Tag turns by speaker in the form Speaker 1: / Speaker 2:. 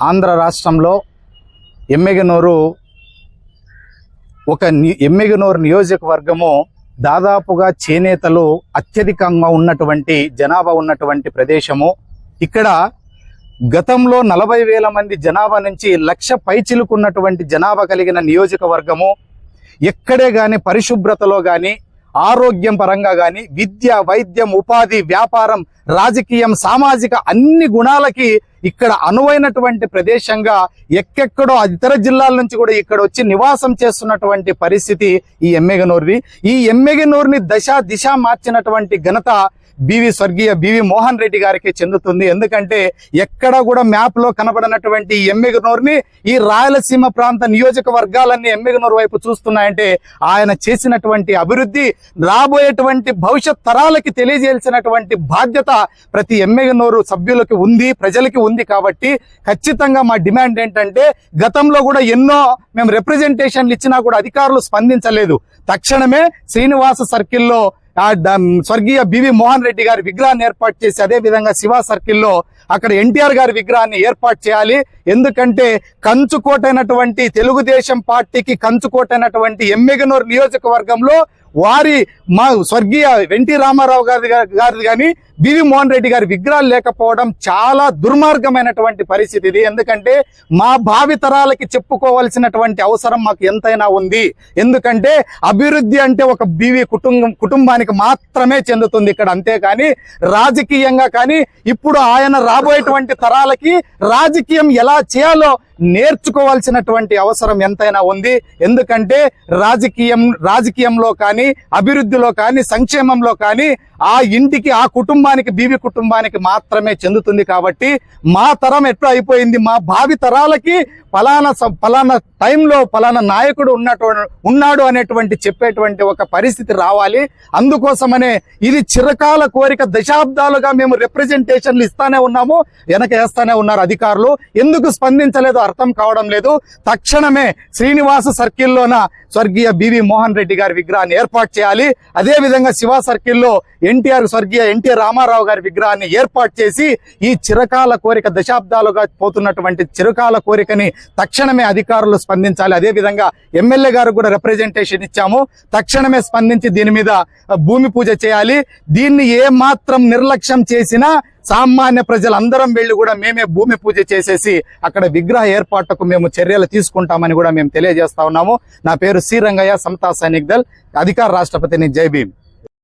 Speaker 1: ఆంధ్ర రాష్ట్రంలో ఎమ్మిగనూరు ఎమ్మిగనూరు నియోజకవర్గము దాదాపుగా చేనేతలు అత్యధికంగా ఉన్నటువంటి జనాభా ఉన్నటువంటి ప్రదేశము. ఇక్కడ గతంలో 40,000 మంది జనాభా నుంచి 1,00,000 పైచిలుకున్నటువంటి జనాభా కలిగిన నియోజకవర్గము. ఎక్కడే గాని పరిశుభ్రతలో గాని, ఆరోగ్యం పరంగా గాని, విద్య, వైద్యం, ఉపాధి, వ్యాపారం, రాజకీయం, సామాజిక అన్ని గుణాలకి ఇక్కడ అనువైనటువంటి ప్రదేశంగా ఎక్కెక్కడో ఇతర జిల్లాల నుంచి కూడా ఇక్కడ వచ్చి నివాసం చేస్తున్నటువంటి పరిస్థితి ఈ ఎమ్మిగనూరుది. ఈ ఎమ్మిగనూరుని దిశ మార్చినటువంటి ఘనత స్వర్గీయ బివి మోహన్ రెడ్డి గారికి చెందుతుంది. ఎందుకంటే ఎక్కడ కూడా మ్యాప్ లో కనబడినటువంటి ఎమ్మిగనూరుని ఈ రాయలసీమ ప్రాంత నియోజకవర్గాలన్నీ ఎమ్మిగనూరు వైపు చూస్తున్నాయంటే ఆయన చేసినటువంటి అభివృద్ధి రాబోయేటువంటి భవిష్యత్ తరాలకి తెలియజేయాల్సినటువంటి బాధ్యత ప్రతి ఎమ్మిగనూరు సభ్యులకి ఉంది, ప్రజలకి ఉంది. కాబట్టి ఖచ్చితంగా మా డిమాండ్ ఏంటంటే, గతంలో కూడా ఎన్నో మేము రిప్రజెంటేషన్లు ఇచ్చినా కూడా అధికారులు స్పందించలేదు. తక్షణమే శ్రీనివాస సర్కిల్లో స్వర్గీయ బివి మోహన్ రెడ్డి గారి విగ్రహాన్ని ఏర్పాటు చేసి, అదే విధంగా శివ సర్కిల్లో అక్కడ ఎన్టీఆర్ గారి విగ్రహాన్ని ఏర్పాటు చేయాలి. ఎందుకంటే కంచుకోటైనటువంటి తెలుగుదేశం పార్టీకి కంచుకోటైనటువంటి ఎమ్మిగనూరు నియోజకవర్గంలో మా స్వర్గీయ ఎన్టీ రామారావు గారి కానీ బివి మోహన్ రెడ్డి గారి విగ్రహాలు లేకపోవడం చాలా దుర్మార్గమైనటువంటి పరిస్థితి ఇది. ఎందుకంటే మా భావి తరాలకి చెప్పుకోవాల్సినటువంటి అవసరం మాకు ఎంతైనా ఉంది. ఎందుకంటే అభివృద్ధి అంటే ఒక బివి కుటుంబానికి మాత్రమే చెందుతుంది ఇక్కడ, అంతేకాని రాజకీయంగా కానీ ఇప్పుడు ఆయన రాబోయేటువంటి తరాలకి రాజకీయం ఎలా చేయాలో నేర్చుకోవాల్సినటువంటి అవసరం ఎంతైనా ఉంది. ఎందుకంటే రాజకీయంలో కానీ, అభివృద్ధిలో కానీ, సంక్షేమంలో కానీ ఆ ఇంటికి, ఆ కుటుంబానికి, బీవీ కుటుంబానికి మాత్రమే చెందుతుంది. కాబట్టి మా తరం ఎట్లా అయిపోయింది, మా భావి తరాలకి పలానా టైంలో పలానా నాయకుడు ఉన్నాడు అనేటువంటి చెప్పేటువంటి ఒక పరిస్థితి రావాలి. అందుకోసమనే ఇది చిరకాల కోరిక. దశాబ్దాలుగా మేము రిప్రజెంటేషన్లు ఇస్తానే ఉన్నాము, వెనక వేస్తానే ఉన్నారు అధికారులు. ఎందుకు స్పందించలేదు అర్థం కావడం లేదు. తక్షణమే శ్రీనివాస సర్కిల్లోన స్వర్గీయ బివి మోహన్ రెడ్డి గారి విగ్రహాన్ని ఏర్పాటు చేయాలి. అదే విధంగా శివ సర్కిల్లో స్వర్గీయ ఎన్టీఆర్ రామారావు గారి విగ్రహాన్ని ఏర్పాటు చేసి ఈ చిరకాల కోరిక, దశాబ్దాలుగా పోతున్నటువంటి చిరకాల కోరికని తక్షణమే అధికారులు స్పందించాలి. అదే విధంగా ఎమ్మెల్యే గారు కూడా రిప్రజెంటేషన్ ఇచ్చాము. తక్షణమే స్పందించి దీని మీద భూమి పూజ చేయాలి. దీన్ని ఏ మాత్రం నిర్లక్ష్యం చేసినా సామాన్య ప్రజలందరం వెళ్లి కూడా మేమే భూమి పూజ చేసేసి అక్కడ విగ్రహ ఏర్పాటుకు మేము చర్యలు తీసుకుంటామని కూడా మేము తెలియజేస్తా ఉన్నాము. నా పేరు సి రంగయ్య, సమతా సైనిక్ దళ్, అధికార రాష్ట్రపతిని. జై భీమ్.